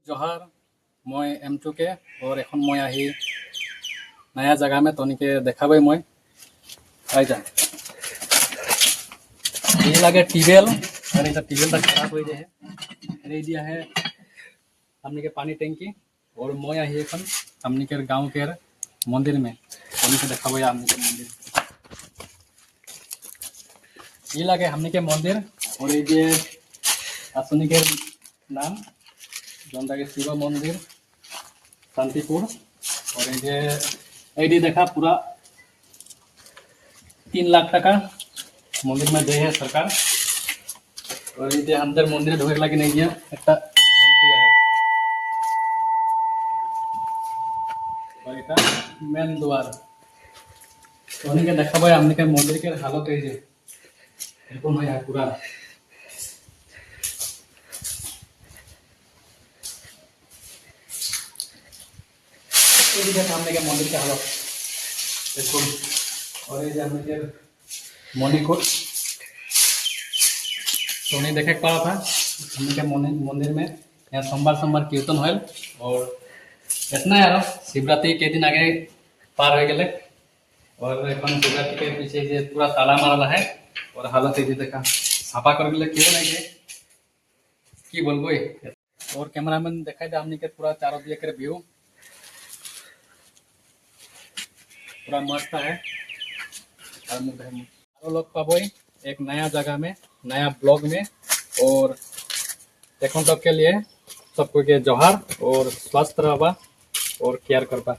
जोहार मैं एमचुके और এখন मैं आही नया जगह में तनिके देखाबे मैं आई जा ये लगे टीबेल और इधर टीबेल तक खराब हो जाए रे दिया है हमने के पानी टैंकी और मैं आही এখন हमने के गांव के मंदिर में तनिके देखाबे हमने के मंदिर ये लगे हमने के मंदिर और ये आसनी के नाम जोनटा के शिव मंदिर शांतिपुर और ये देखा पूरा 3 लाख टका मंदिर में दे है सरकार और ये अंदर मंदिर ढोक लगे नहीं गया एक और এটা मेन द्वार तो उन्हें देखा भाई हमने के मंदिर के हालत है एरकम है पूरा हमने के मंदिर का हालत बिल्कुल और ये हमने के मणि को तो नहीं देखे पा था हमने के मंदिर में यहाँ सोमवार कीर्तन होल और इतना यार शिवरात्रि के दिन आगे पार हो गए और शिवरात्रि के पीछे ये पूरा ताला मारा है और हालत ये देखा साफा कर क्यों नहीं है कि बोलबो और कैमरामैन देखा दे हमने के पूरा चारों दिए कर व्यू पूरा मस्त है और लोग पाबो एक नया जगह में नया ब्लॉग में और देखो तक के लिए सबको के जोहार और स्वस्थ रहबा और केयर करबा।